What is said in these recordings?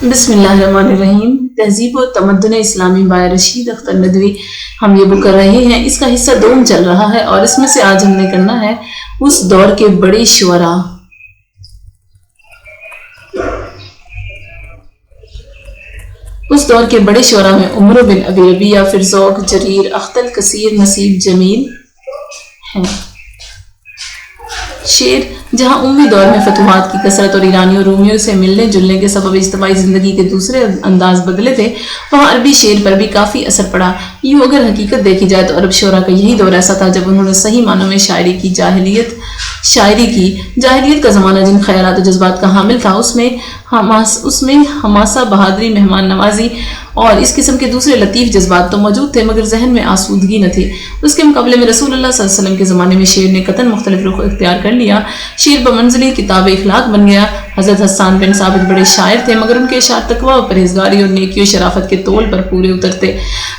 بسم اللہ الرحمن الرحیم۔ تہذیب و تمدن اسلامی بائے رشید اختر ندوی ہم یہ بک کر رہے ہیں، اس کا حصہ دوم چل رہا ہے اور اس میں سے آج ہم نے کرنا ہے اس دور کے بڑے شعراء۔ اس دور کے بڑے شعراء میں عمر بن ابی ربیعہ، فرزوق، جریر، اختل، کثیر، نصیب، جمیل ہیں۔ شعر جہاں اموی دور میں فتوحات کی کثرت اور ایرانیوں رومیوں سے ملنے جلنے کے سبب اجتماعی زندگی کے دوسرے انداز بدلے تھے، وہاں عربی شعر پر بھی کافی اثر پڑا۔ یوں اگر حقیقت دیکھی جائے تو عرب شعراء کا یہی دور ایسا تھا جب انہوں نے صحیح معنوں میں شاعری کی۔ جاہلیت کا زمانہ جن خیالات و جذبات کا حامل تھا، اس میں حماسہ، بہادری، مہمان نوازی اور اس قسم کے دوسرے لطیف جذبات تو موجود تھے، مگر ذہن میں آسودگی نہ تھی۔ اس کے مقابلے میں رسول اللہ صلی اللہ علیہ وسلم کے زمانے میں شعر نے قطعاً مختلف رخ اختیار کر لیا۔ شعر بمنزلِ کتاب اخلاق بن گیا۔ حضرت حسان بن ثابت بڑے شاعر تھے، مگر ان کے اشعار تقویٰ و پرہیزگاری اور نیکی و شرافت کے طول پر پورے اترتے۔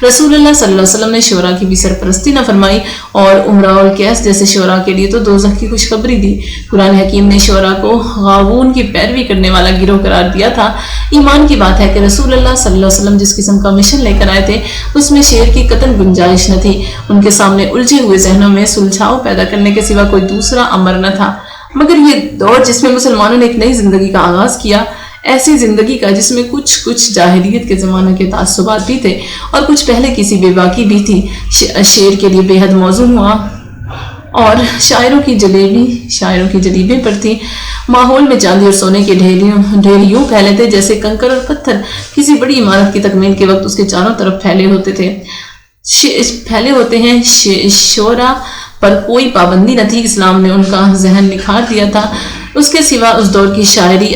رسول اللہ صلی اللہ علیہ وسلم نے شعراء کی بھی سرپرستی نہ فرمائی اور امراء القیس جیسے شعراء کے لیے تو دوزخ کی خوشخبری دی۔ قرآن حکیم نے شعراء کو غاوون کی پیروی کرنے والا گروہ قرار دیا تھا۔ ایمان کی بات ہے کہ رسول اللہ صلی اللہ علیہ وسلم جس قسم کا مشن لے کر آئے تھے، اس میں شعر کی قطعاً گنجائش نہ تھی۔ ان کے سامنے الجھے ہوئے ذہنوں میں سلجھاؤ پیدا کرنے کے سوا کوئی دوسرا امر نہ تھا۔ مگر یہ دور جس میں مسلمانوں نے ایک نئی زندگی کا آغاز کیا، ایسی زندگی کا جس میں کچھ جاہلیت کے زمانے کے تعصبات بھی تھے اور کچھ پہلے کسی بے باکی بھی تھی، شعر کے لیے بے حد موزوں ہوا اور شاعروں کی جلیبیں پر تھی۔ ماحول میں چاندی اور سونے کے ڈھیر یوں پھیلے تھے جیسے کنکر اور پتھر کسی بڑی عمارت کی تکمیل کے وقت اس کے چاروں طرف پھیلے ہوتے ہیں۔ شعراء پر کوئی پابندی نہ تھی، اسلام نے ان کا ذہن نکھار دیا تھا۔ اس کے سوا اس دور کی شاعری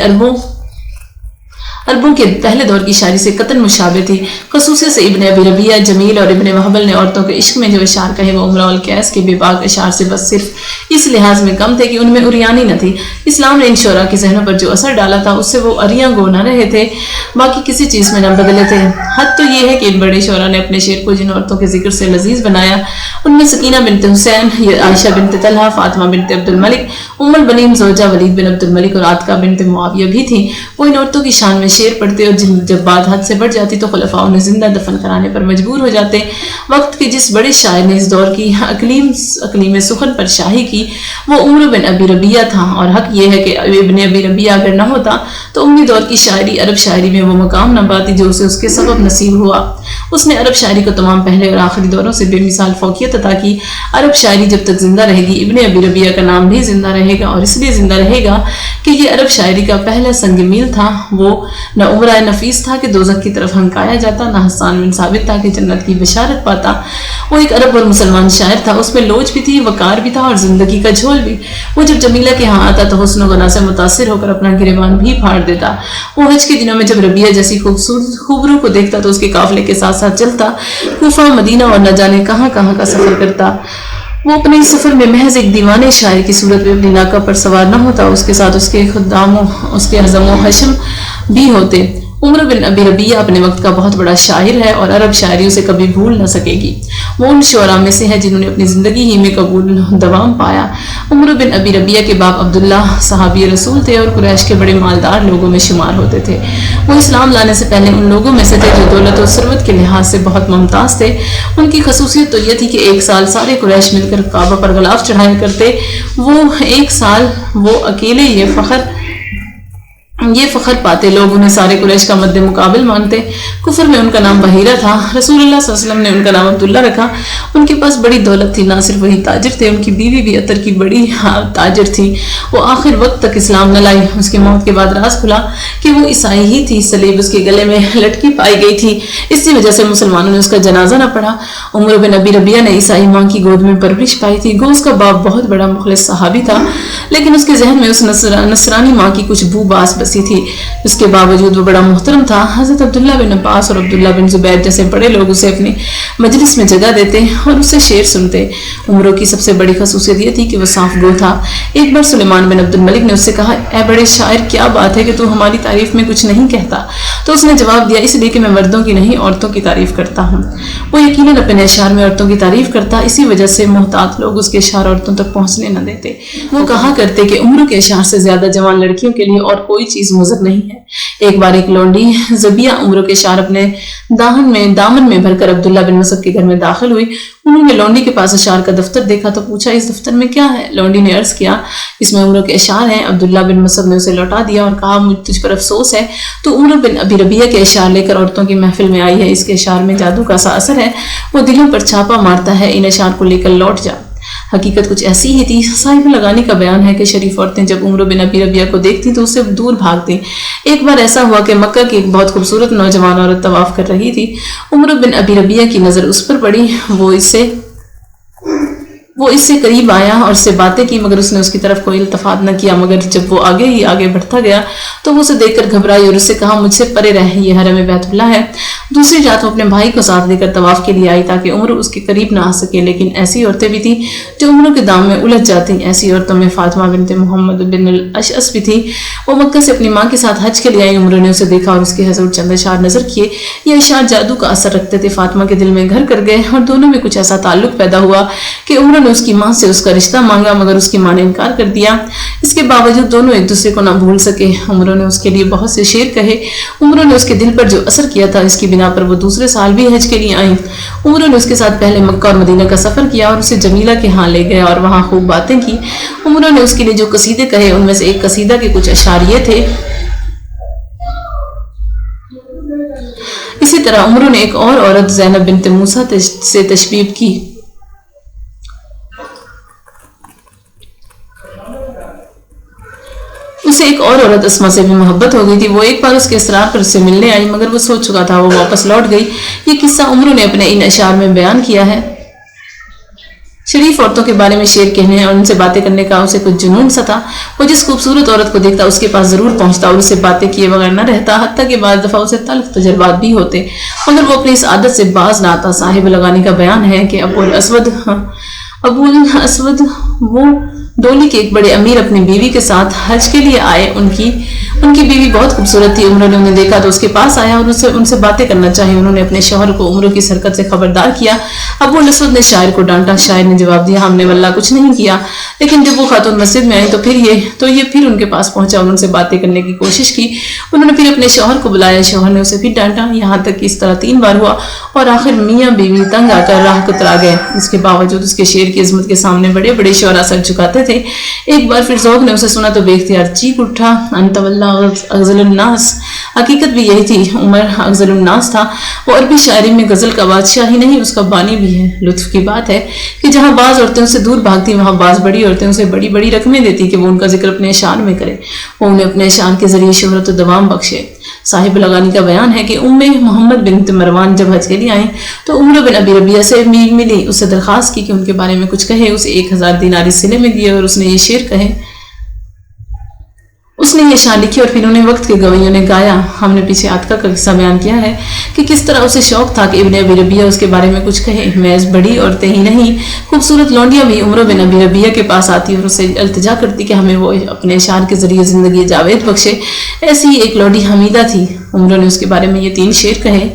عربوں کے پہلے دور کی شاعری سے قطعاً مشابہ تھی۔ خصوصیت سے ابن ابی ربیعہ، جمیل اور ابن وہبل نے عورتوں کے عشق میں جو اشعار کہے وہ امراء القیس کے بے باک اشعار سے بس صرف اس لحاظ میں کم تھے کہ ان میں عریانی نہ تھی۔ اسلام نے ان شعراء کے ذہنوں پر جو اثر ڈالا تھا اس سے وہ عریاں گو نہ رہے تھے، باقی کسی چیز میں نہ بدلے تھے۔ حد تو یہ ہے کہ ان بڑے شعراء نے اپنے شعر کو جن عورتوں کے ذکر سے لذیذ بنایا، ان میں سکینہ بنت حسین، عائشہ بنت طلحہ، فاطمہ بنت عبد الملک، ام البنین زوجہ ولید بن عبد الملک اور عاتکہ بنت معاویہ بھی تھیں۔ وہ ان عورتوں کی شان میں شعر پڑھتے اور جب بات حد سے بڑھ جاتی تو خلفاء انہیں زندہ دفن کرانے پر مجبور ہو جاتے۔ وقت کے جس بڑے شاعر نے اس دور کی اقلیم سخن پر شاہی کی وہ عمر بن ابی ربیعہ تھا، اور حق یہ ہے کہ ابن ابی ربیعہ اگر نہ ہوتا تو امی دور کی شاعری عرب شاعری میں وہ مقام نہ پاتی جو اسے اس کے سبب نصیب ہوا۔ اس نے عرب شاعری کو تمام پہلے اور آخری دوروں سے بے مثال فوقیت عطا کی۔ عرب شاعری جب تک زندہ رہے گی ابن ابی ربیعہ کا نام بھی زندہ رہے گا، اور اس لیے زندہ رہے گا کہ یہ عرب شاعری کا پہلا سنگ میل تھا۔ وہ نہ عمرہ نفیس تھا کہ دوزخ کی طرف ہنکایا جاتا، نہ حسان بن ثابت تھا کہ جنت کی بشارت پاتا۔ وہ ایک عرب اور مسلمان شاعر تھا، اس میں لوچ بھی تھی، وقار بھی تھا اور زندگی کا جھول بھی۔ وہ جب جمیلہ کے ہاں آتا تو حسن و غنا سے متاثر ہو کر اپنا گریبان بھی پھاڑ دیتا۔ وہ حج کے دنوں میں جب ربیعہ جیسی خوبرو کو دیکھتا تو اس کے قافلے کے ساتھ ساتھ چلتا، کوفہ، مدینہ اور نہ جانے کہاں کہاں کا سفر کرتا۔ وہ اپنے سفر میں محض ایک دیوانے شاعر کی صورت میں اپنی ناقہ پر سوار نہ ہوتا، اس کے ساتھ اس کے خدام اس کے حزم و حشم بھی ہوتے۔ عمر بن ابی ربیعہ اپنے وقت کا بہت بڑا شاعر ہے اور عرب شاعری اسے کبھی بھول نہ سکے گی۔ وہ ان شعراء میں سے ہے جنہوں نے اپنی زندگی ہی میں قبول دوام پایا۔ عمر بن ابی ربیعہ کے باپ عبداللہ صحابی رسول تھے اور قریش کے بڑے مالدار لوگوں میں شمار ہوتے تھے۔ وہ اسلام لانے سے پہلے ان لوگوں میں سے تھے جو دولت و ثروت کے لحاظ سے بہت ممتاز تھے۔ ان کی خصوصیت تو یہ تھی کہ ایک سال سارے قریش مل کر کعبہ پر غلاف چڑھایا کرتے۔ وہ ایک سال وہ اکیلے یہ فخر پاتے، لوگ انہیں سارے قریش کا مد مقابل مانتے۔ کفر میں ان کا نام بحیرہ تھا، رسول اللہ صلی اللہ علیہ وسلم نے ان کا نام عبداللہ رکھا۔ ان کے پاس بڑی دولت تھی، نہ صرف وہی تاجر تھے، ان کی بیوی بھی عطر کی بڑی تاجر تھی۔ وہ آخر وقت تک اسلام نہ لائی۔ اس کی موت کے بعد راز کھلا کہ وہ عیسائی ہی تھی، صلیب اس کے گلے میں لٹکی پائی گئی تھی، اسی وجہ سے مسلمانوں نے اس کا جنازہ نہ پڑھا۔ عمر بن ابی ربیعہ نے عیسائی ماں کی گود میں پرورش پائی تھی، گو اس کا باپ بہت بڑا مخلص صحابی تھا، لیکن اس کے ذہن میں اس نصرانی ماں کی کچھ بو باس بسی تھی۔ اس کے باوجود وہ بڑا محترم تھا۔ حضرت عبداللہ بن عباس اور عبداللہ بن زبیر جیسے بڑے لوگ اسے اپنی مجلس میں جگہ دیتے اور اسے شعر سنتے۔ عمروں کی سب سے بڑی خصوصیت یہ تھی کہ وہ صاف گو تھا۔ ایک بار سلیمان بن عبد الملک نے اس سے کہا، اے بڑے شاعر، کیا بات ہے کہ تو ہماری تعریف میں کچھ نہیں کہتا؟ تو اس نے جواب دیا اس لیے کہ میں مردوں کی نہیں عورتوں کی تعریف کرتا ہوں۔ وہ یقیناً اپنے اشعار میں عورتوں کی تعریف کرتا، اسی وجہ سے محتاط لوگ اس کے اشعار عورتوں تک پہنچنے نہ دیتے۔ وہ کہا کرتے کہ عمروں کے اشعار سے زیادہ جوان لڑکیوں کے لیے اور کوئی چیز مضر نہیں ہے۔ ایک بار ایک لونڈی زبیہ عمروں کے اشعار اپنے دامن میں بھر کر عبداللہ بن مسعود کے گھر میں داخل ہوئی۔ انہوں نے لونڈی کے پاس اشعار کا دفتر دیکھا تو پوچھا اس دفتر میں کیا ہے؟ لونڈی نے عرض کیا اس میں عمروں کے اشعار ہیں۔ عبداللہ بن مسعود نے اسے لوٹا دیا اور کہا مجھ تجھ پر افسوس ہے، تو عمر بن ابی ربیہ کے اشعار لے کر عورتوں کی محفل میں آئی ہے، اس کے اشعار میں جادو کا سا اثر ہے، وہ دلوں پر چھاپا مارتا ہے، ان اشعار کو لے کر لوٹ جا۔ حقیقت کچھ ایسی ہی تھی۔ صاحب لگانی کا بیان ہے کہ شریف عورتیں جب عمر بن ابی ربیہ کو دیکھتی تو اس سے دور بھاگتی۔ ایک بار ایسا ہوا کہ مکہ کی ایک بہت خوبصورت نوجوان عورت طواف کر رہی تھی۔ عمر بن ابی ربیہ کی نظر اس پر پڑی، وہ اس سے قریب آیا اور اس سے باتیں کی، مگر اس نے اس کی طرف کوئی التفات نہ کیا، مگر جب وہ آگے بڑھتا گیا تو وہ اسے دیکھ کر گھبرائی اور اس سے کہا مجھ سے پرے رہ، یہ حرم بیت اللہ ہے۔ دوسری رات وہ اپنے بھائی کو ساتھ لے کر طواف کے لیے آئی تاکہ عمر اس کے قریب نہ آ سکے، لیکن ایسی عورتیں بھی تھیں جو عمروں کے دام میں الجھ جاتی۔ ایسی عورتوں میں فاطمہ بنت محمد بن الاشعث بھی تھی۔ وہ مکہ سے اپنی ماں کے ساتھ حج کے لیے آئی۔ عمروں نے اسے دیکھا اور اس کے حضور چند اشعار نظر کیے۔ یہ اشعار جادو کا اثر رکھتے تھے، فاطمہ کے دل میں گھر کر گئے اور دونوں میں کچھ ایسا تعلق پیدا ہوا کہ عمروں نے اس کی ماں سے اس کا رشتہ مانگا، مگر اس کی ماں نے انکار کر دیا۔ اس کے باوجود دونوں ایک دوسرے کو نہ بھول سکے۔ عمروں نے اس کے لیے بہت سے شعر کہے۔ عمروں نے اس کے دل پر جو اثر کیا تھا اس کی بنا پر وہ دوسرے سال بھی حج کے لیے آئیں۔ عمروں نے اس کے ساتھ پہلے مکہ اور مدینہ کا سفر کیا اور اسے جمیلہ کے ہاں لے گئے اور وہاں خوب باتیں کی۔ عمروں نے اس کے لیے جو قصیدے کہے ان میں سے ایک قصیدہ کے کچھ اشعار یہ تھے۔ اسی طرح عمروں نے ایک اور عورت زینب بنت موسیٰ سے تشبیہ کی۔ اسے ایک اور عورت اسما سے بھی محبت ہو گئی تھی۔ وہ ایک بار اس کے اصرار پر اس سے ملنے آئی، مگر وہ سو چکا تھا، وہ واپس لوٹ گئی۔ یہ قصہ عمروں نے اپنے ان اشعار میں بیان کیا ہے۔ شریف عورتوں کے بارے میں شعر کہنے اور ان سے باتیں کرنے کا اسے کچھ جنون سا تھا۔ وہ جس خوبصورت عورت کو دیکھتا اس کے پاس ضرور پہنچتا اور اس سے باتیں کیے بغیر نہ رہتا، حتیٰ کہ بعض دفعہ اسے تلخ تجربات بھی ہوتے، مگر وہ اپنی اس عادت سے باز نہ آتا۔ صاحب لگانی کا بیان ہے کہ ابو الاسود وہ ڈولی کے ایک بڑے امیر اپنی بیوی کے ساتھ حج کے لیے آئے۔ ان کی بیوی بہت خوبصورت تھی۔ عمروں نے انہیں دیکھا تو اس کے پاس آیا اور ان سے باتیں کرنا چاہی۔ انہوں نے اپنے شوہر کو عمروں کی حرکت سے خبردار کیا۔ ابو الاسود نے شاعر کو ڈانٹا۔ شاعر نے جواب دیا ہم نے واللہ کچھ نہیں کیا، لیکن جب وہ خاتون مسجد میں آئی تو یہ پھر ان کے پاس پہنچا اور ان سے باتیں کرنے کی کوشش کی۔ انہوں نے پھر اپنے شوہر کو بلایا، شوہر نے اسے پھر ڈانٹا، یہاں تک کہ اس طرح 3 بار ہوا اور آخر میاں بیوی تنگ آ کر راہ کترا گئے۔ اس کے باوجود اس کے شعر کی عظمت کے سامنے بڑے بڑے شعراء سر جھکاتے تھے۔ ایک بار پھر ذوق نے اسے سنا تو بے اختیار چیخ اٹھا انت واللہ اغزل الناس۔ حقیقت بھی یہی تھی، عمر اغزل الناس تھا۔ وہ عربی شاعری میں غزل کا بادشاہ ہی نہیں اس کا بانی بھی ہے۔ لطف کی بات ہے کہ جہاں بعض عورتیں اسے دور بھاگتی وہاں بعض بڑی عورتیں اسے بڑی بڑی رقمیں دیتی کہ وہ ان کا ذکر اپنے اشعار میں کرے، وہ انہیں اپنے اشعار کے ذریعے شہرت و دوام بخشے۔ صاحب لگانی کا بیان ہے کہ محمد بنت مروان جب حج کے لیے آئیں تو عمر بن ابی ربیہ سے ملی، اس سے درخواست کی کہ ان کے بارے میں کچھ کہے۔ اسے 1000 دینار صلے میں دیے اور اس نے یہ شعر کہے۔ اس نے یہ شعر لکھی اور پھر انہیں وقت کے گویوں نے گایا۔ ہم نے پیچھے عاتقہ کا قصہ بیان کیا ہے کہ کس طرح اسے شوق تھا کہ ابن ابی ربیہ اس کے بارے میں کچھ کہے۔ محض بڑی عورتیں ہی نہیں، خوبصورت لونڈیاں بھی عمر بن ابی ربیہ کے پاس آتی اور اسے التجا کرتی کہ ہمیں وہ اپنے اشعار کے ذریعے زندگی جاوید بخشے۔ ایسی ہی ایک لونڈی حمیدہ تھی۔ عمر نے اس کے بارے میں یہ 3 شعر کہے۔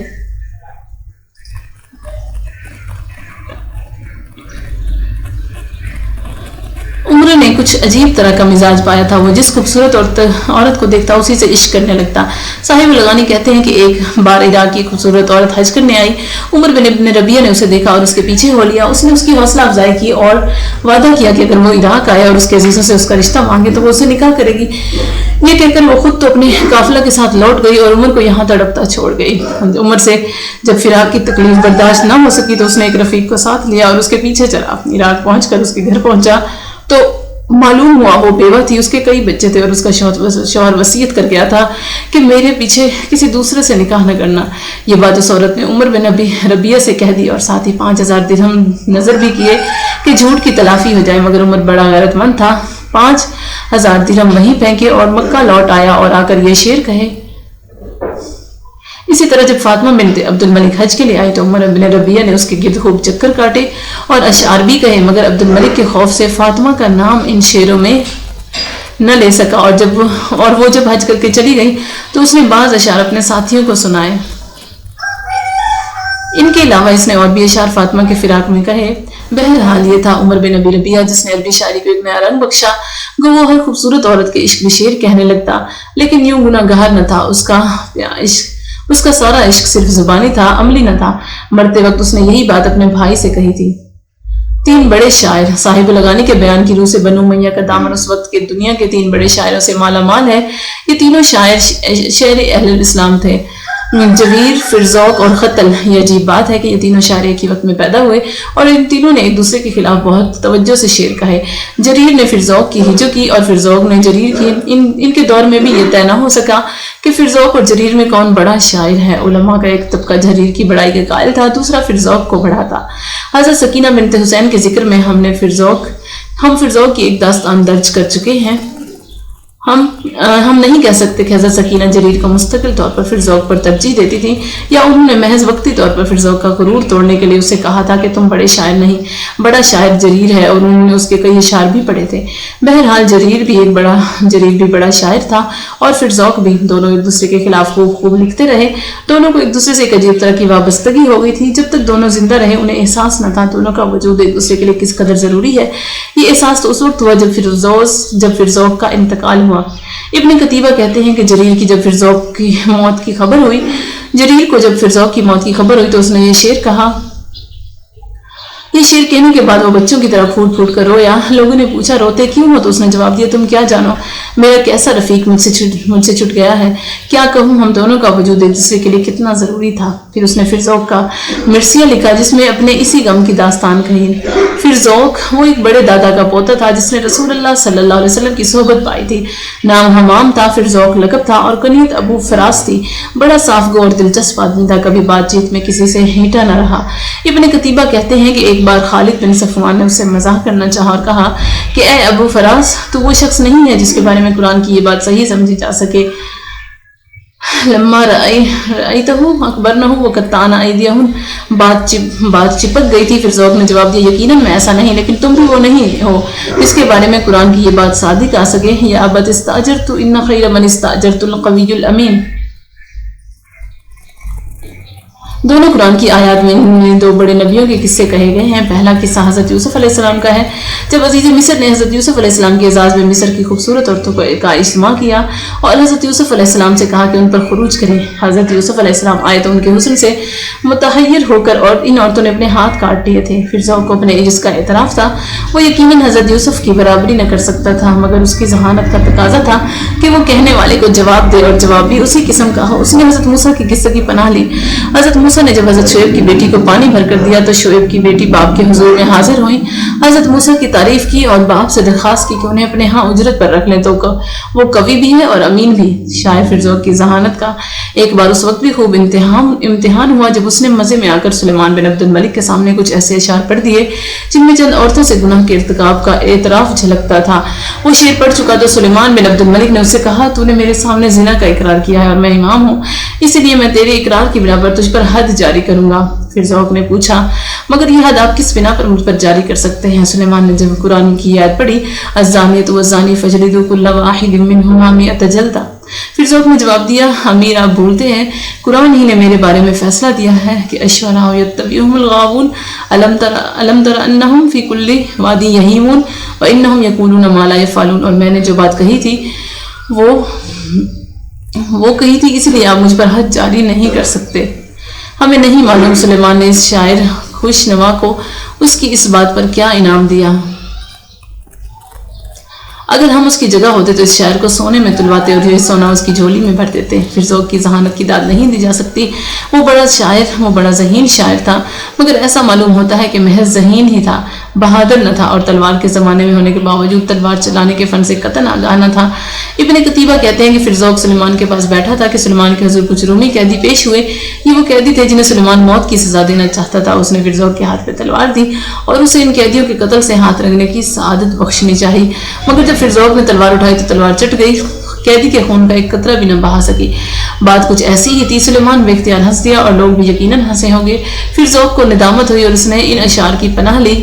عمر نے کچھ عجیب طرح کا مزاج پایا تھا، وہ جس خوبصورت عورت کو دیکھتا اسی سے عشق کرنے لگتا۔ صاحب لگانی کہتے ہیں کہ ایک بار عراق کی خوبصورت عورت حج کرنے آئی۔ عمر بن ابن ربیہ نے اسے دیکھا اور اس کے پیچھے ہو لیا۔ اس نے اس کی حوصلہ افزائی کی اور وعدہ کیا کہ اگر وہ عراق آیا اور اس کے عزیزوں سے اس کا رشتہ مانگے تو وہ اسے نکاح کرے گی۔ یہ کہہ کر وہ خود تو اپنے قافلہ کے ساتھ لوٹ گئی اور عمر کو یہاں تڑپتا چھوڑ گئی۔ عمر سے جب فراق کی تکلیف برداشت نہ ہو سکی تو اس نے ایک رفیق کو ساتھ لیا اور اس کے پیچھے چلا۔ عراق پہنچ کر اس کے گھر پہنچا تو معلوم ہوا وہ بیوہ تھی، اس کے کئی بچے تھے اور اس کا شوہر وصیت کر گیا تھا کہ میرے پیچھے کسی دوسرے سے نکاح نہ کرنا۔ یہ بات اس عورت نے عمر بن ابی ربیہ سے کہہ دی اور ساتھ ہی 5000 درہم نظر بھی کیے کہ جھوٹ کی تلافی ہو جائے، مگر عمر بڑا غیرت مند تھا۔ 5000 درہم وہیں پھینکے اور مکہ لوٹ آیا اور آ کر یہ شعر کہے۔ اسی طرح جب فاطمہ بنت عبد الملک حج کے لیے آئی تو عمر بن ربیہ نے اس کے گرد خوب چکر کاٹے اور اشعار بھی کہے، مگر عبد الملک کے خوف سے فاطمہ کا نام ان شعروں میں نہ لے سکا اور وہ جب حج کر کے چلی گئی تو اس نے بعض اشعار اپنے ساتھیوں کو سنائے۔ ان کے علاوہ اس نے اور بھی اشعار فاطمہ کے فراق میں کہے۔ بہرحال یہ تھا عمر بن ابی ربیعہ جس نے عربی شاعری کو ایک نیا رنگ بخشا۔ گو وہ ہر خوبصورت عورت کے عشق میں شعر کہنے لگتا، لیکن یوں گناہ گار نہ تھا۔ اس کا سارا عشق صرف زبانی تھا، عملی نہ تھا۔ مرتے وقت اس نے یہی بات اپنے بھائی سے کہی تھی۔ تین بڑے شاعر صاحب الغانی کے بیان کی روح سے بنو امیہ کا دامن اس وقت کے دنیا کے تین بڑے شاعروں سے مالا مال ہے۔ یہ تینوں شاعر اہل الاسلام تھے، جریر، فرزوق اور خطل۔ یہ عجیب بات ہے کہ یہ تینوں شاعر ایک ہی وقت میں پیدا ہوئے اور ان تینوں نے ایک دوسرے کے خلاف بہت توجہ سے شعر کہے۔ جریر نے فرزوق کی ہجو کی اور فرزوق نے جریر کی۔ ان کے دور میں بھی یہ طے نہ ہو سکا کہ فرزوق اور جریر میں کون بڑا شاعر ہے۔ علماء کا ایک طبقہ جریر کی بڑائی کے قائل تھا، دوسرا فرزوق کو بڑھاتا۔ حضرت سکینہ بنت حسین کے ذکر میں ہم فرزوق کی ایک داستان درج کر چکے ہیں۔ ہم نہیں کہہ سکتے کہ حضرت سکینہ جریر کو مستقل طور پر فرزوق پر ترجیح دیتی تھی، یا انہوں نے محض وقتی طور پر فرزوق کا غرور توڑنے کے لیے اسے کہا تھا کہ تم بڑے شاعر نہیں، بڑا شاعر جریر ہے، اور انہوں نے اس کے کئی اشعار بھی پڑھے تھے۔ بہرحال جریر بھی بڑا شاعر تھا اور فرزوق بھی، دونوں ایک دوسرے کے خلاف خوب لکھتے رہے۔ دونوں کو ایک دوسرے سے ایک عجیب طرح کی وابستگی ہو گئی تھی۔ جب تک دونوں زندہ رہے انہیں احساس نہ تھا دونوں کا وجود ایک دوسرے کے لیے کس قدر ضروری ہے۔ یہ احساس تو اس وقت ہوا جب فرزوق کا انتقال ہوا۔ ابن قتیبہ کہتے ہیں کہ جریر کو جب فرزوق کی موت کی خبر ہوئی تو اس نے یہ شعر کہا۔ یہ شعر کہنے کے بعد وہ بچوں کی طرح پھوٹ پھوٹ کر رویا۔ لوگوں نے پوچھا روتے کیوں ہو؟ تو اس نے جواب دیا، تم کیا جانو، میرا کیسا رفیق مجھ سے چھٹ گیا ہے، کیا کہوں، ہم دونوں کا وجود ایک دوسرے کے لیے کتنا ضروری تھا۔ پھر اس نے فرزوق کا مرثیہ لکھا جس میں اپنے اسی غم کی داستان کہی۔ فرزوق وہ ایک بڑے دادا کا پوتا تھا جس نے رسول اللہ صلی اللہ علیہ وسلم کی صحبت پائی تھی۔ نام حمام تھا، فرزوق لقب تھا، اور کنیت ابو فراس تھی۔ بڑا صاف گو اور دلچسپ آدمی تھا، کبھی بات چیت میں کسی سے ہیٹا نہ رہا۔ ابن قتیبہ کہتے ہیں کہ ایک بار خالد بن صفوان نے اسے مزاح کرنا چاہا اور کہا کہ اے ابو فراس، تو وہ شخص نہیں ہے جس کے بارے میں قرآن کی یہ بات صحیح سمجھی جا سکے۔ لما رأیتہ اکبرنہ وقطعن ایدیہن، بات چپک گئی تھی۔ فرزوق نے جواب دیا، یقیناً میں ایسا نہیں، لیکن تم بھی وہ نہیں ہو جس کے بارے میں قرآن کی یہ بات صادق آ سکے۔ یا ابت استاجرت ان خیر من استاجرت القوی الامین۔ دونوں قرآن کی آیات میں دو بڑے نبیوں کے قصے کہے گئے ہیں۔ پہلا قصہ حضرت یوسف علیہ السلام کا ہے، جب عزیز مصر نے حضرت یوسف علیہ السلام کے اعزاز میں مصر کی خوبصورت عورتوں کا اجتماع کیا اور حضرت یوسف علیہ السلام سے کہا کہ ان پر خروج کریں۔ حضرت یوسف علیہ السلام آئے تو ان کے حسن سے متحیر ہو کر اور ان عورتوں نے اپنے ہاتھ کاٹ لیے تھے۔ فرزوق کو اپنے عجز کا اعتراف تھا، وہ یقیناً حضرت یوسف کی برابری نہ کر سکتا تھا، مگر اس کی ذہانت کا تقاضا تھا کہ وہ کہنے والے کو جواب دے، اور جواب بھی اسی قسم کا ہو۔ اس نے حضرت موسیٰ کی قصے کی پناہ لی۔ حضرت موسیٰ نے جب حضرت شعیب کی بیٹی کو پانی بھر کر دیا تو شعیب کی بیٹی باپ کے حضور میں حاضر ہوئی، حضرت موسیٰ کی تعریف کی اور باپ سے درخواست کی کہ انہیں اپنے ہاں اجرت پر رکھ لیں، تو وہ قوی بھی ہے اور امین بھی۔ شاعر فرزوق کی ذہانت کا ایک بار اس وقت بھی خوب امتحان ہوا جب اس نے مزے میں آ کر سلیمان بن عبد الملک کے سامنے کچھ ایسے اشعار پڑھ دیے جن میں چند عورتوں سے گناہ کے ارتکاب کا اعتراف جھلکتا تھا۔ وہ شعر پڑھ چکا تو سلیمان بن عبد الملک نے اس سے کہا، تو نے میرے سامنے زنا کا اقرار کیا ہے اور میں امام ہوں، اسی لیے میں تیرے اقرار کی بنا پر تجھ پر حد جاری کروں گا۔ فرزوق نے پوچھا، مگر یہ حد آپ کس بنا پر مجھ پر جاری کر سکتے ہیں؟ سلیمان نے جب قرآن کی آیت پڑھی، الزانیۃ والزانی فاجلدوا کل واحد منہما مئۃ جلدہ۔ فرزوق نے جواب دیا، امیر آپ بھولتے ہیں، قرآن ہی نے میرے بارے میں فیصلہ دیا ہے کہ الشعراء یتبعہم الغاوون الم تر انہم فی کل وادی یہیمون وانہم یقولون ما لا یفعلون۔ اور میں نے جو بات کہی تھی وہ کہی تھی، اس لیے آپ مجھ پر حد جاری نہیں کر سکتے۔ ہمیں نہیں معلوم سلیمان نے اس شاعر خوش نوا کو اس کی اس بات پر کیا انعام دیا۔ اگر ہم اس کی جگہ ہوتے تو اس شاعر کو سونے میں تلواتے اور یہ سونا اس کی جھولی میں بھر دیتے۔ فرزوق کی ذہانت کی داد نہیں دی جا سکتی، وہ بڑا ذہین شاعر تھا، مگر ایسا معلوم ہوتا ہے کہ محض ذہین ہی تھا، بہادر نہ تھا، اور تلوار کے زمانے میں ہونے کے باوجود تلوار چلانے کے فن سے قطعاً آگاہ نہ تھا۔ ابن قتیبہ کہتے ہیں کہ فرزوق سلیمان کے پاس بیٹھا تھا کہ سلیمان کے حضور کچھ رومی قیدی پیش ہوئے۔ یہ وہ قیدی تھے جنہیں سلیمان موت کی سزا دینا چاہتا تھا۔ اس نے فرزوق کے ہاتھ پہ تلوار دی اور اسے ان قیدیوں کے قتل سے ہاتھ رکھنے کی سعادت بخشنی چاہی، مگر جب فرزوق نے تلوار اٹھائی تو تلوار چٹ گئی، قیدی کے خون کا ایک قطرہ بھی نہ بہا سکی۔ بات کچھ ایسی ہی تھی، سلیمان بے اختیار ہنس دیا اور لوگ بھی یقیناً ہنسے ہوں گے۔ فرزوق کو ندامت ہوئی اور اس نے ان اشعار کی پناہ لی۔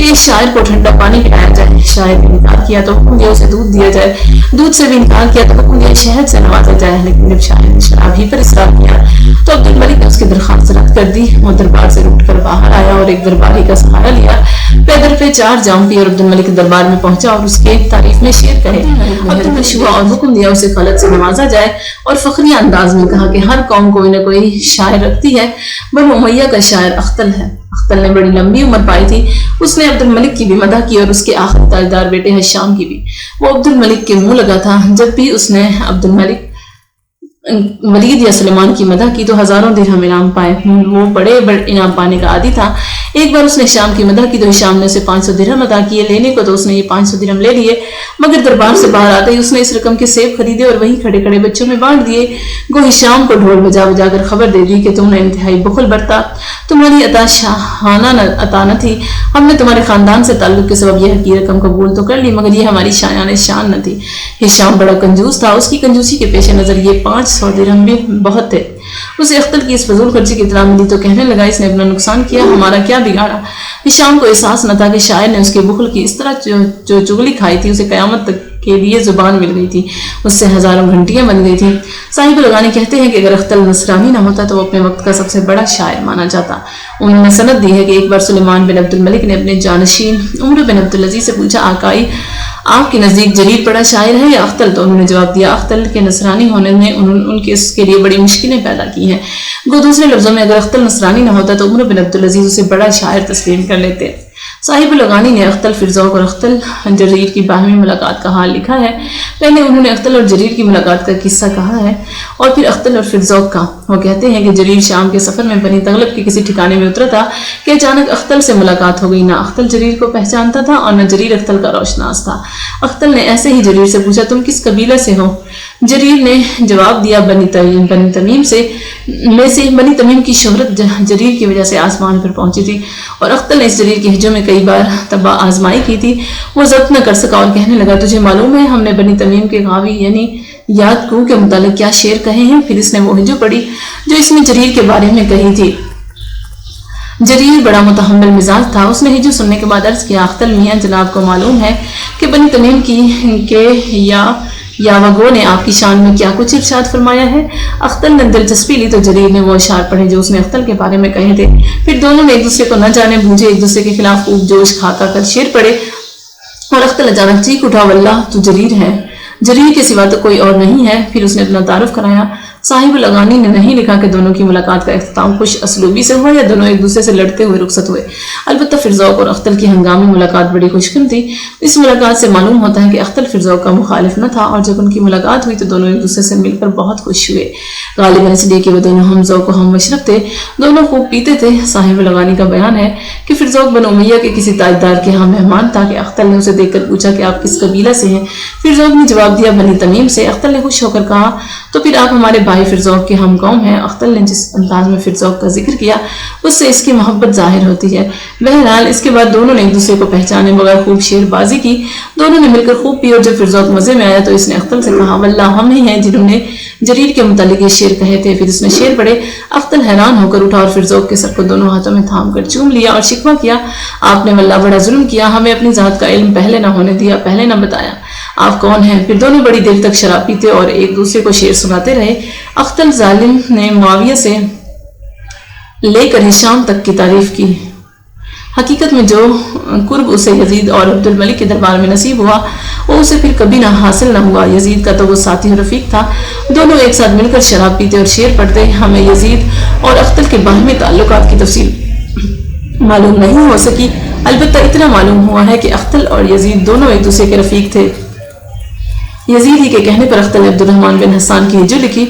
کہ شاعر کو ٹھنڈا پانی پلایا جائے۔ شاعر نے انکار کیا تو حکم دیا اسے دودھ دیا جائے، دودھ سے بھی انکار کیا تو حکم دیا شہد سے نوازا جائے۔ لیکن جب شاعر نے شراب ہی پر اصرار کیا تو عبد الملک نے اس کی درخواست رد کر دی۔ وہ دربار سے روٹ کر باہر آیا اور ایک درباری کا سہارا لیا، پیدل پہ 4 جام پی اور عبد الملک کے دربار میں پہنچا اور اس کے تعریف میں شعر کہے۔ عبد الملک ہوا اور حکم دیا اسے خلعت سے نوازا جائے اور فخریہ انداز میں کہا کہ ہر قوم کوئی نہ کوئی شاعر رکھتی ہے، بنو امیہ کا شاعر اختل ہے۔ اختل نے بڑی لمبی عمر پائی تھی، اس نے عبد الملک کی بھی مدح کی اور اس کے آخری تاجدار بیٹے حشام کی بھی۔ وہ عبد الملک کے منہ لگا تھا، جب بھی اس نے عبد الملک، ولید یا سلیمان کی مدح کی تو ہزاروں درہم انعام پائے۔ وہ بڑے انعام پانے کا عادی تھا۔ ایک بار اس نے شام کی مدح کی تو شام نے اسے 500 درہم عطا کیے، لینے کو تو اس نے یہ 500 درہم لے لیے، مگر دربار سے باہر آتے ہی اس نے اس رقم کے سیب خریدے اور وہیں کھڑے کھڑے بچوں میں بانٹ دیے۔ گو شام کو ڈھول بجا بجا کر خبر دے دی کہ تم نے انتہائی بخل برتا، تمہاری عطا شاہانہ عطا نہ تھی، ہم نے تمہارے خاندان سے تعلق کے سبب یہ حقیر رقم قبول تو کر لی، مگر یہ ہماری شایان شان نہ تھی۔ ہشام بڑا کنجوس تھا، اس کی کنجوسی کے پیش نظر یہ 500 درہم بھی بہت تھے۔ اسے اختل کی اس فضول خرچی کی اطلاع ملی تو کہنے لگا اس نے اپنا نقصان کیا، ہمارا کیا بگاڑا۔ ہشام کو احساس نہ تھا کہ شاعر نے اس کے بخل کی اس طرح جو چغلی کھائی تھی اسے قیامت تک کے لیے زبان مل گئی تھی، اس سے ہزاروں گھنٹیاں بن گئی تھیں۔ صاحب الغانی کہتے ہیں کہ اگر اختل نصرانی نہ ہوتا تو وہ اپنے وقت کا سب سے بڑا شاعر مانا جاتا۔ انہوں نے سند دی ہے کہ ایک بار سلیمان بن عبد الملک نے اپنے جانشین عمر بن عبدالعزیز سے پوچھا، آقائی آپ کے نزدیک جریر بڑا شاعر ہے یا اختل؟ تو انہوں نے جواب دیا اختل کے نصرانی ہونے نے ان کے اس کے لیے بڑی مشکلیں پیدا کی ہیں۔ گو دوسرے لفظوں میں اگر اختل نصرانی نہ ہوتا تو عمر بن عبدالعزیز اسے بڑا شاعر تسلیم کر لیتے۔ صاحب الغانی نے اختل فرزوق اور اختل جریر کی باہمی ملاقات کا حال لکھا ہے۔ پہلے انہوں نے اختل اور جریر کی ملاقات کا قصہ کہا ہے اور پھر اختل اور فرزوق کا۔ وہ کہتے ہیں کہ جریر شام کے سفر میں بنی تغلب کے کسی ٹھکانے میں اترا تھا کہ اچانک اختل سے ملاقات ہو گئی۔ نہ اختل جریر کو پہچانتا تھا اور نہ جریر اختل کا روشناس تھا۔ اختل نے ایسے ہی جریر سے پوچھا تم کس قبیلہ سے ہو؟ جریر نے جواب دیا بنی تمیم سے۔ بنی تمیم کی شہرت جریر کی وجہ سے آسمان پر پہنچی تھی اور اختل نے اس جریر کے ہجوم میں کئی بار تباہ آزمائی کی تھی۔ وہ ضبط نہ کر سکا اور کہنے لگا تجھے معلوم ہے ہم نے بنی تمیم کے غاوی یعنی یاد کو کے متعلق کیا شعر کہے ہیں؟ پھر اس نے وہ ہجو پڑھی جو اس نے جریر کے بارے میں کہی تھی۔ جریر بڑا متحمل مزاج تھا، اس نے ہجو سننے کے بعد عرض کیا اختل میاں جناب کو معلوم ہے کہ بنی تمیم کے یاوگو نے آپ کی شان میں کیا کچھ ارشاد فرمایا ہے؟ اختل نے دلچسپی لی تو جریر نے وہ اشعار پڑھے جو اس نے اختل کے بارے میں کہے تھے۔ پھر دونوں نے ایک دوسرے کو نہ جانے بوجھے ایک دوسرے کے خلاف خوب جوش کھا کر شعر پڑھے اور اختل اچانک چیخ اٹھا واللہ تو جریر ہے، جریر کے سوا تو کوئی اور نہیں ہے۔ پھر اس نے اپنا تعارف کرایا۔ صاحب الغانی نے نہیں لکھا کہ دونوں کی ملاقات کا اختتام خوش اسلوبی سے ہوا یا دونوں ایک دوسرے سے لڑتے ہوئے رخصت ہوئے۔ البتہ فرزوق اور اختل کی ہنگامی ملاقات بڑی خوشگوار تھی۔ اس ملاقات سے معلوم ہوتا ہے کہ اختل فرزوق کا مخالف نہ تھا اور جب ان کی ملاقات ہوئی تو دونوں ایک دوسرے سے مل کر بہت خوش ہوئے، غالباً اس لیے کہ وہ دونوں ہم ذوق و ہم مشرب تھے، دونوں خوب پیتے تھے۔ صاحب الغانی کا بیان ہے کہ فرزوق بن امیہ کے کسی تاجدار کے ہاں مہمان تھا کہ اختل نے اسے دیکھ کر پوچھا کہ آپ کس قبیلہ سے ہیں؟ فرزوق نے جواب دیا بنی تمیم سے۔ اختل نے خوش ہو کر کہا تو پھر آپ ہمارے بھائی فرزوق کے ہم قوم ہیں۔ اختل نے جس انداز میں فرزوق کا ذکر کیا اس سے اس کی محبت ظاہر ہوتی ہے۔ بہرحال اس کے بعد دونوں نے ایک دوسرے کو پہچانے بغیر خوب شعر بازی کی، دونوں نے مل کر خوب پی اور جب فرزوق مزے میں آیا تو اس نے اختل سے کہا واللہ ہم ہی ہیں جنہوں نے جریر کے متعلق یہ شعر کہے تھے۔ پھر اس نے شعر پڑھے۔ اختل حیران ہو کر اٹھا اور فرزوق کے سر کو دونوں ہاتھوں میں تھام کر چوم لیا اور شکوہ کیا آپ نے واللہ بڑا ظلم کیا، ہمیں اپنی ذات کا علم پہلے نہ ہونے دیا، پہلے نہ بتایا، آپ کون ہیں؟ پھر دونوں بڑی دیر تک شراب پیتے اور ایک دوسرے کو شعر سناتے رہے۔ اختل ظالم نے معاویہ سے لے کر ہشام تک کی تعریف کی۔ حقیقت میں جو قرب اسے یزید اور عبد الملک کے دربار میں نصیب ہوا وہ اسے پھر کبھی نہ حاصل نہ ہوا۔ یزید کا تو وہ ساتھی اور رفیق تھا، دونوں ایک ساتھ مل کر شراب پیتے اور شعر پڑھتے۔ ہمیں یزید اور اختل کے باہمی تعلقات کی تفصیل معلوم نہیں ہو سکی، البتہ اتنا معلوم ہوا ہے کہ اختل اور یزید دونوں ایک دوسرے کے رفیق تھے۔ یزید ہی کے کہنے پر اختل نے عبد الرحمن بن حسان کی ہجو لکھی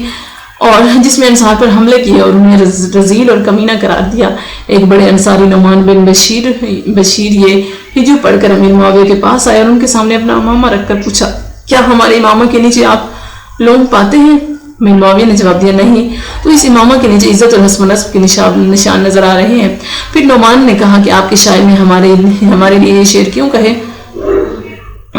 اور جس میں انصار پر حملے کیے اور انہیں رذیل اور کمینہ قرار دیا۔ ایک بڑے انصاری نعمان بن بشیر یہ ہجو پڑھ کر امیر معاویہ کے پاس آئے اور ان کے سامنے اپنا امامہ رکھ کر پوچھا کیا ہمارے امامہ کے نیچے آپ لوگ پاتے ہیں؟ امیر معاویہ نے جواب دیا نہیں، تو اس امامہ کے نیچے عزت اور حسب و نسب کے نشان نظر آ رہے ہیں۔ پھر نعمان نے کہا کہ آپ کے شاعر نے ہمارے لیے یہ شعر کیوں کہے؟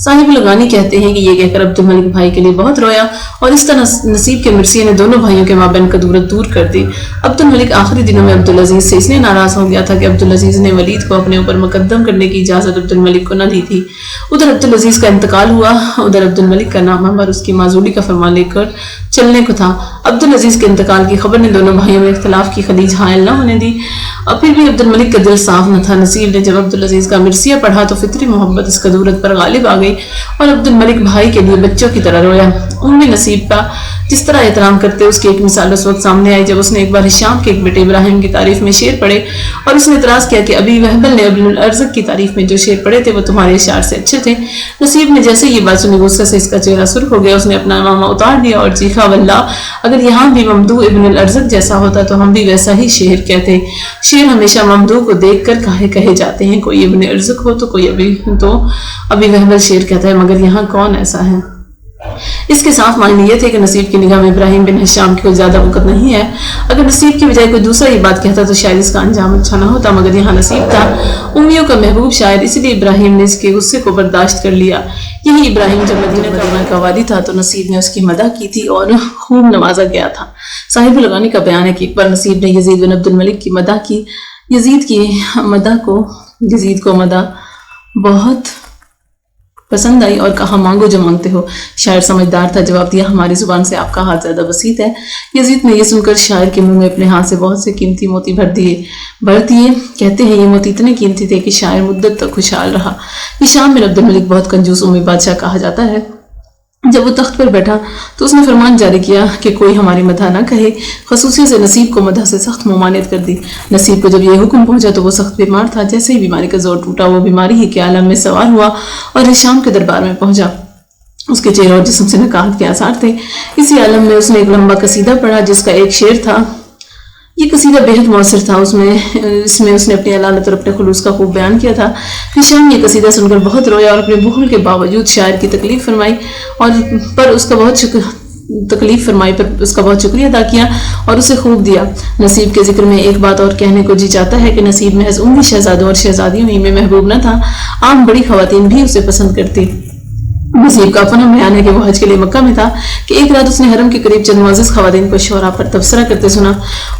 صاحب لغانی کہتے ہیں کہ یہ کہہ کر عبد الملک بھائی کے لیے بہت رویا اور اس طرح نصیب کے مرثیے نے دونوں بھائیوں کے مابین کدورت دور کر دی۔ عبد الملک آخری دنوں میں عبدالعزیز سے اس لیے ناراض ہو گیا تھا کہ عبدالعزیز نے ولید کو اپنے اوپر مقدم کرنے کی اجازت عبد الملک کو نہ دی تھی۔ ادھر عبدالعزیز کا انتقال ہوا، ادھر عبد الملک کا نامہ اور اس کی معزولی کا فرمان لے کر چلنے کو تھا۔ عبدالعزیز کے انتقال کی خبر نے دونوں بھائیوں میں اختلاف کی خلیج حائل نہ ہونے دی، اور پھر بھی عبد الملک کا دل صاف نہ تھا۔ نصیب نے جب عبدالعزیز کا مرثیہ پڑھا تو فطری محبت اس کدورت پر غالب آ گئی اور عبد الملک بھائی کے لیے بچوں کی طرح رویا۔ نصیب کا جس طرح احترام کرتے اس کی ایک مثال اس وقت سامنے آئی جب اس نے ایک بار ہشام کے ایک بیٹے ابراہیم کی تعریف میں شعر پڑھے اور اس نے اعتراض کیا کہ ابھی وہبل نے ابن الارزق کی تعریف میں جو شعر پڑھے تھے وہ تمہارے اشعار سے اچھے تھے۔ نصیب نے جیسے یہ بات سنی غصے سے اس کا چہرہ سرخ ہو گیا، اس نے اپنا امامہ اتار دیا اور چیخا واللہ اگر یہاں بھی ممدوح ابن الارزق جیسا ہوتا تو ہم بھی ویسا ہی شعر کہتے۔ شعر ہمیشہ ممدوح کو دیکھ کر کہے جاتے ہیں، کوئی ابن ارزق ہو تو کوئی ابھی وہبل شعر کہتا ہے، مگر یہاں کون ایسا ہے؟ اس کے صاف معنی یہ تھے کہ نصیب کی نگاہ میں ابراہیم بن ہشام کی کوئی زیادہ وقت نہیں ہے۔ اگر نصیب کی بجائے کوئی دوسرا یہ بات کہتا تو شاید اس کا انجام اچھا نہ ہوتا، مگر یہاں نصیب تھا امیوں کا محبوب شاعر، اس لیے ابراہیم نے اس کے غصے کو برداشت کر لیا۔ یہی ابراہیم جب مدینہ کا وادی تھا تو نصیب نے اس کی مدح کی تھی اور خوب نوازا گیا تھا۔ صاحب لغانی کا بیان ہے کہ ایک بار نصیب نے یزید بن عبد الملک کی مدح کی، یزید کو مدح بہت پسند آئی اور کہا مانگو جو مانگتے ہو۔ شاعر سمجھدار تھا، جواب دیا ہماری زبان سے آپ کا ہاتھ زیادہ بسیط ہے۔ یزید نے یہ سن کر شاعر کے منہ میں اپنے ہاتھ سے بہت سے قیمتی موتی بھر دیے۔ کہتے ہیں یہ موتی اتنے قیمتی تھے کہ شاعر مدت تک خوشحال رہا۔ ہشام بن عبد الملک بہت کنجوس امی بادشاہ کہا جاتا ہے۔ جب وہ تخت پر بیٹھا تو اس نے فرمان جاری کیا کہ کوئی ہماری مدح نہ کہے، خصوصیت سے نصیب کو مدح سے سخت ممانعت کر دی۔ نصیب کو جب یہ حکم پہنچا تو وہ سخت بیمار تھا، جیسے ہی بیماری کا زور ٹوٹا وہ بیماری ہی کے عالم میں سوار ہوا اور ہشام کے دربار میں پہنچا۔ اس کے چہرے اور جسم سے نکاہت کے آثار تھے۔ اسی عالم میں اس نے ایک لمبا قصیدہ پڑھا جس کا ایک شعر تھا۔ یہ قصیدہ بہت مؤثر تھا، اس میں اس نے اپنی علالت اور اپنے خلوص کا خوب بیان کیا تھا۔ ہشام یہ قصیدہ سن کر بہت رویا اور اپنے بخل کے باوجود شاعر کی تکلیف فرمائی پر اس کا بہت شکریہ ادا کیا اور اسے خوب دیا۔ نصیب کے ذکر میں ایک بات اور کہنے کو جی چاہتا ہے کہ نصیب محض عمومی شہزادوں اور شہزادیوں ہی میں محبوب نہ تھا، عام بڑی خواتین بھی اسے پسند کرتی۔ نصیب کا اپنا بیان ہے کہ وہ حج کے لیے مکہ میں تھا کہ ایک رات اس نے حرم کے قریب چند معزز خواتین کو شعراء پر تبصرہ کرتے سنا۔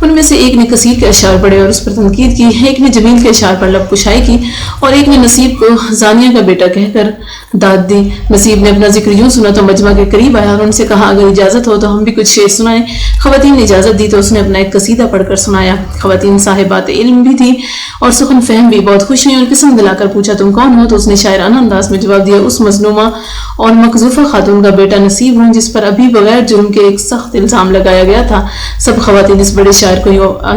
ان میں سے ایک نے کثیر کے اشعار پڑھے اور اس پر تنقید کی، ایک نے جمیل کے اشعار پر لب کشائی کی اور ایک نے نصیب کو زانیہ کا بیٹا کہہ کر داد دی۔ نصیب نے اپنا ذکر یوں سنا تو مجمع کے قریب آیا اور ان سے کہا اگر اجازت ہو تو ہم بھی کچھ شعر سنائیں۔ خواتین نے اجازت دی تو اس نے اپنا ایک قصیدہ پڑھ کر سنایا۔ خواتین صاحبات علم بھی تھی اور سخن فہم بھی، بہت خوش ہوئی اور قسم دلا کر پوچھا تم کون ہو؟ تو اس نے شاعرانہ انداز میں جواب دیا اس مظلومہ اور مقذوفہ خاتون کا بیٹا نصیب ہوں جس پر ابھی بغیر جرم کے ایک سخت الزام لگایا گیا تھا۔ سب خواتین اس بڑے شاعر کو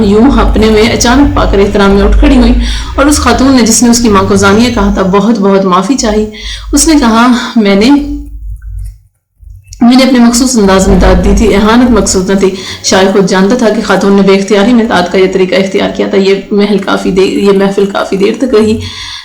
یوں اپنے میں اچانک پا کر احترام میں اٹھ کھڑی ہوئی اور اس خاتون نے جس نے اس کی ماں کو زانیہ کہا تھا بہت بہت معافی چاہی۔ اس نے کہا میں نے اپنے مخصوص انداز میں داد دی تھی، اہانت مقصود نہ تھی۔ شاعر خود جانتا تھا کہ خاتون نے بے اختیاری میں داد کا یہ طریقہ اختیار کیا تھا۔ یہ محفل کافی دیر تک رہی۔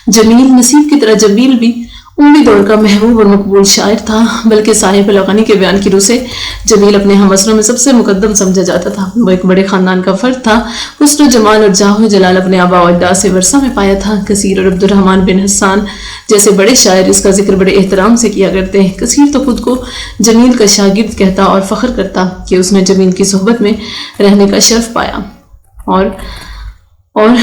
جمیل نصیب کی طرح جمیل بھی امی دور کا محبوب اور مقبول شاعر تھا، بلکہ صاحب لغانی کے بیان کی روح سے جمیل اپنے ہم عصروں میں سب سے مقدم سمجھا جاتا تھا۔ وہ ایک بڑے خاندان کا فرد تھا، حسن و جمال اور جاہ و جلال اپنے آباء و اجداد سے ورثہ میں پایا تھا۔ کثیر اور عبد الرحمن بن حسان جیسے بڑے شاعر اس کا ذکر بڑے احترام سے کیا کرتے ہیں۔ کثیر تو خود کو جمیل کا شاگرد کہتا اور فخر کرتا کہ اس نے جمیل کی صحبت میں رہنے کا شرف پایا، اور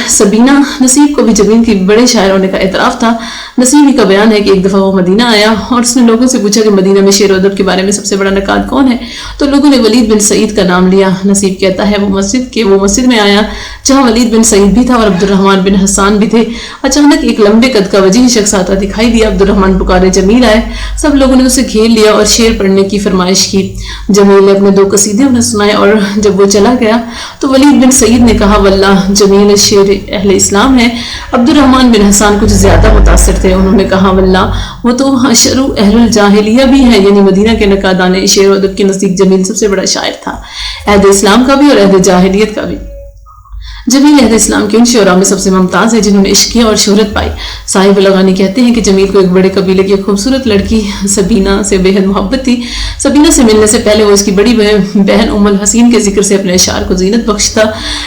سبینہ نصیب کو بھی جمیل کی بڑے شاعر ہونے کا اعتراف تھا۔ نصیب ہی کا بیان ہے کہ ایک دفعہ وہ مدینہ آیا اور اس نے لوگوں سے پوچھا کہ مدینہ میں شعر و ادب کے بارے میں سب سے بڑا نقاد کون ہے؟ تو لوگوں نے ولید بن سعید کا نام لیا۔ نصیب کہتا ہے وہ مسجد میں آیا جہاں ولید بن سعید بھی تھا اور عبد الرحمن بن حسان بھی تھے۔ اچانک ایک لمبے قد کا وجیح شخص آتا دکھائی دیا۔ عبد الرحمن پکارے جمیل آئے۔ سب لوگوں نے اسے گھیر لیا اور شعر پڑھنے کی فرمائش کی۔ جمیل نے اپنے 2 قصیدے انہیں سنائے اور جب وہ چلا گیا تو ولید بن سعید نے کہا واللہ جمیل شعر اہل اسلام ہے۔ عبد الرحمن بن حسان کچھ زیادہ متاثر تھے، انہوں نے کہا واللہ وہ تو اشعر اہل الجاہلیہ بھی ہے، یعنی مدینہ کے نقادان شعر و ادب کے نزدیک جمیل سب سے بڑا شاعر تھا، عہد اسلام کا بھی اور عہد جاہلیت کا بھی۔ جمیل علیہ السلام کے ان شعراء میں سب سے ممتاز ہے جنہوں نے عشق کیا اور شہرت پائی۔ صاحب لغانی کہتے ہیں کہ جمیل کو ایک بڑے قبیلے کی خوبصورت لڑکی سبینہ سے بے حد محبت تھی۔ سبینہ سے ملنے سے پہلے وہ اس کی بڑی بہن ام الحسین کے ذکر سے اپنے اشعار کو زینت بخشتا،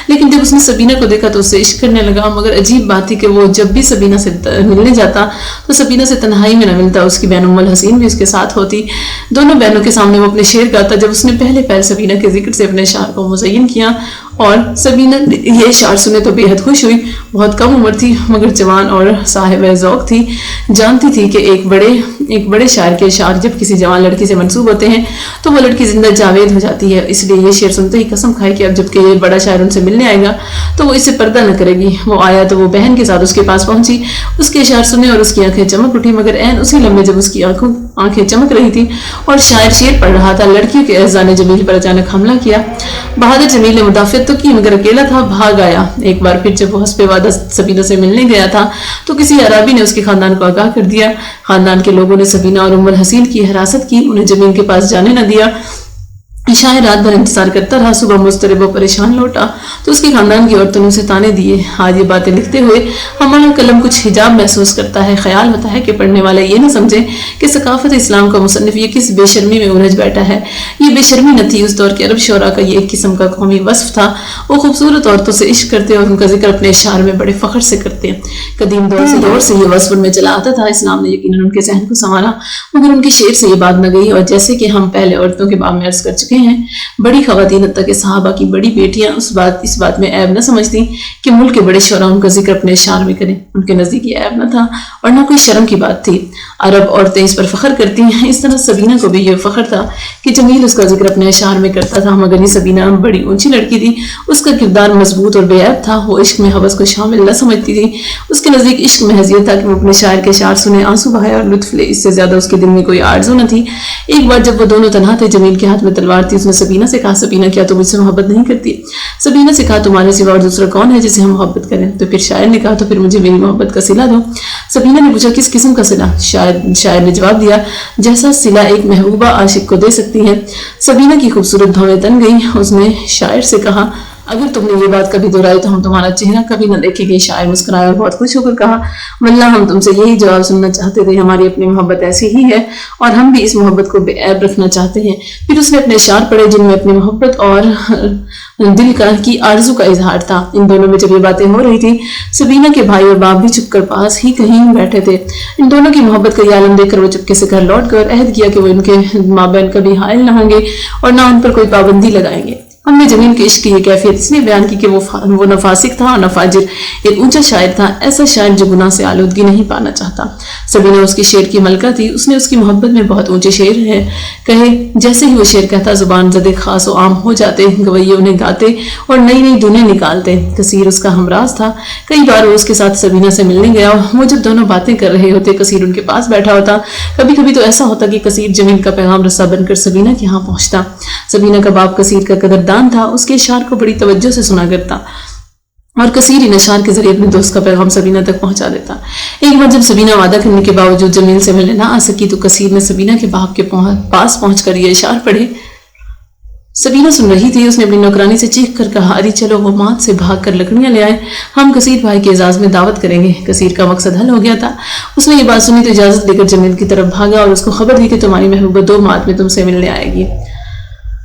لیکن جب اس نے سبینہ کو دیکھا تو اس سے عشق کرنے لگا۔ مگر عجیب بات تھی کہ وہ جب بھی سبینہ سے ملنے جاتا تو سبینہ سے تنہائی میں نہ ملتا، اس کی بہن ام الحسین بھی اس کے ساتھ ہوتی۔ دونوں بہنوں کے سامنے وہ اپنے شعر گاتا۔ جب اس نے پہلے پہل سبینہ کے ذکر سے اپنے اشعار کو مزین کیا اور سبینہ یہ اشعار سنے تو بے حد خوش ہوئی۔ بہت کم عمر تھی مگر جوان اور صاحب ذوق تھی، جانتی تھی کہ ایک بڑے شاعر کے اشعار جب کسی جوان لڑکی سے منسوب ہوتے ہیں تو وہ لڑکی زندہ جاوید ہو جاتی ہے۔ اس لیے یہ شعر سنتے ہی قسم کھائی کہ اب جب کہ یہ بڑا شاعر ان سے ملنے آئے گا تو وہ اس سے پردہ نہ کرے گی۔ وہ آیا تو وہ بہن کے ساتھ اس کے پاس پہنچی، اس کے اشعار سنے اور اس کی آنکھیں چمک اٹھی، مگر عین اسی لمحے جب اس کی آنکھیں چمک رہی تھی اور شاعر شعر پڑھ رہا تھا، لڑکیوں کے اعزاء نے جمیل پر اچانک حملہ کیا۔ بہادر جمیل نے مدافعت تو کی مگر اکیلا تھا، بھاگ آیا۔ ایک بار پھر جب وہ حسب وعدہ سبینہ سے ملنے گیا تھا تو کسی عرابی نے اس کے خاندان کو آگاہ کر دیا۔ خاندان کے لوگوں نے سبینہ اور ام الحسین کی حراست کی، انہیں جمیل کے پاس جانے نہ دیا۔ شاعر رات بھر انتظار کرتا رہا، صبح مضطرب و پریشان لوٹا تو اس کے خاندان کی عورتوں نے اسے تانے دیے۔ آج یہ باتیں لکھتے ہوئے ہمارا قلم کچھ حجاب محسوس کرتا ہے۔ خیال ہوتا ہے کہ پڑھنے والا یہ نہ سمجھے کہ ثقافت اسلام کا مصنف یہ کس بے شرمی میں الجھ بیٹھا ہے۔ یہ بے شرمی نہ تھی، اس دور کے عرب شعراء کا یہ ایک قسم کا قومی وصف تھا۔ وہ خوبصورت عورتوں سے عشق کرتے اور ان کا ذکر اپنے اشعار میں بڑے فخر سے کرتے۔ قدیم دور سے یہ وصف ان میں چلا آتا تھا۔ اسلام نے یقیناً ان کے ذہن کو سنوارا مگر ان کے شعر سے یہ بات نہ گئی، اور جیسے کہ ہم پہلے عورتوں کے باب میں عرض کر چکے ہیں، بڑی خواتین حتیٰ کہ صحابہ کی بڑی بیٹیاں اس بات میں عیب نہ سمجھتی کہ ملک کے بڑے شعراء ان کا ذکر اپنے اشعار میں کریں۔ ان کے نزدیک یہ عیب نہ تھا اور نہ کوئی شرم کی بات تھی۔ عرب عورتیں اس پر فخر کرتی ہیں۔ اس طرح سبینہ کو بھی یہ فخر تھا کہ جمیل اس کا ذکر اپنے اشعار میں کرتا تھا، مگر یہ سبینہ بڑی اونچی لڑکی تھی، اس کا کردار مضبوط اور بے عیب تھا۔ وہ عشق میں ہوس کو شامل نہ سمجھتی تھی۔ اس کے نزدیک عشق محض تھا کہ وہ اپنے شاعر کے اشعار سنے، آنسو بہائے اور لطف لے، اس سے زیادہ اس کے دل میں کوئی آرزو نہ تھی۔ ایک بار جب وہ دونوں تنہا تھے، جمیل کے ہاتھ میں تلوار تھی، اس نے سبینہ سے کہا، سبینہ کیا تم مجھ سے محبت نہیں کرتی؟ سبینہ سے کہا، تمہارے سوا اور دوسرا کون ہے جسے ہم محبت کریں؟ تو پھر شاعر نے کہا، تو پھر مجھے میری محبت کا صلہ دو۔ سبینہ نے پوچھا، کس قسم کا صلہ؟ شاعر نے جواب دیا، جیسا صلہ ایک محبوبہ عاشق کو دے سکتی ہے۔ سبینہ کی خوبصورت بھویں تن گئی۔ اس نے شاعر سے کہا، اگر تم نے یہ بات کبھی دہرائی تو ہم تمہارا چہرہ کبھی نہ دیکھیں گے۔ شاعر مسکرایا اور بہت خوش ہو کر کہا، واللہ ہم تم سے یہی جواب سننا چاہتے تھے، ہماری اپنی محبت ایسی ہی ہے اور ہم بھی اس محبت کو بے عیب رکھنا چاہتے ہیں۔ پھر اس نے اپنے اشعار پڑھے جن میں اپنی محبت اور دل کی آرزو کا اظہار تھا۔ ان دونوں میں جب یہ باتیں ہو رہی تھی، سبینہ کے بھائی اور باپ بھی چھپ کر پاس ہی کہیں بیٹھے تھے۔ ان دونوں کی محبت کا یہ عالم دیکھ کر وہ چپکے سے گھر لوٹ کر عہد کیا کہ وہ ان کے مابین کبھی حائل نہ ہوں گے اور نہ ان پر کوئی پابندی لگائیں گے۔ ہم نے جمیل کے عشق کی یہ کیفیت اس لیے بیان کی کہ وہ نہ فاسق تھا اور نہ فاجر، ایک اونچا شاعر تھا، ایسا شاعر جو گناہ سے آلودگی نہیں پانا چاہتا۔ سبینہ اس کی شعر کی ملکہ تھی، اس نے اس کی محبت میں بہت اونچے شعر کہے۔ جیسے ہی وہ شعر کہتا، زبان زدے خاص و عام ہو جاتے، گویے انہیں گاتے اور نئی نئی دھنیں نکالتے۔ کثیر اس کا ہمراز تھا۔ کئی بار وہ اس کے ساتھ سبینہ سے ملنے گیا۔ وہ جب دونوں باتیں کر رہے ہوتے، کثیر ان کے پاس بیٹھا ہوتا۔ کبھی کبھی تو ایسا ہوتا کہ کثیر جمیل کا پیغام رسا بن کر سبینہ کے ہاں پہنچتا۔ سبینہ کا باپ کثیر کا قدردان تھا، اس کے اشعار کو بڑی توجہ سے سنا کرتا اور کثیر ان اشعار کے ذریعے اپنے دوست کا پیغام سبینہ تک پہنچا دیتا۔ ایک بار جب سبینہ وعدہ کرنے کے باوجود جمیل سے ملنے نہ آ سکی تو کثیر نے سبینہ کے باپ کے پاس پہنچ کر یہ اشعار پڑھے۔ سبینہ سن رہی تھی، اس نے اپنی نوکرانی سے چیخ کر کہا، اری چلو وہ مات سے بھاگ کر لکڑیاں لے آئے، ہم کثیر بھائی کے اعزاز میں دعوت کریں گے۔ کثیر کا مقصد حل ہو گیا تھا۔ اس نے یہ بات سنی تو اجازت لے کر جمیل کی طرف بھاگا اور اس کو خبر دی کہ تمہاری محبوبہ 2 مات میں تم سے ملنے آئے گی۔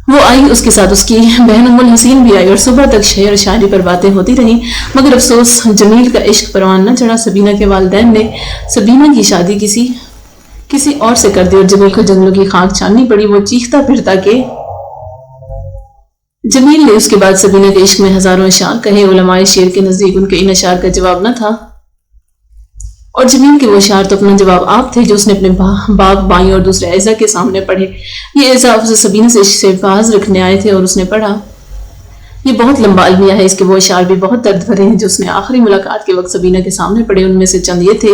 وہ آئی، اس کے ساتھ اس کی بہن ام الحسین بھی آئی اور صبح تک شعر و شاعری پر باتیں ہوتی رہیں، مگر افسوس جمیل کا عشق پروان نہ چڑھا۔ سبینہ کے والدین نے سبینہ کی شادی کسی اور سے کر دی اور جمیل کو جنگلوں کی خاک چھاننی پڑی۔ وہ چیختا پھرتا کہ جمیل نے اس کے بعد سبینہ کے عشق میں ہزاروں اشعار کہے۔ علماء شعر کے نزدیک ان کے ان اشعار کا جواب نہ تھا اور جمیل کے وہ اشعار تو اپنا جواب آپ تھے جو اس نے اپنے باپ، بائیں اور دوسرے اعزا کے سامنے پڑھے۔ یہ اعزا افضل سبینہ سے عشق سے باز رکھنے آئے تھے اور اس نے پڑھا۔ یہ بہت لمبا المیہ ہے، اس کے وہ اشعار بھی بہت درد بھرے ہیں جو اس نے آخری ملاقات کے وقت سبینہ کے سامنے پڑھے۔ ان میں سے چند یہ تھے،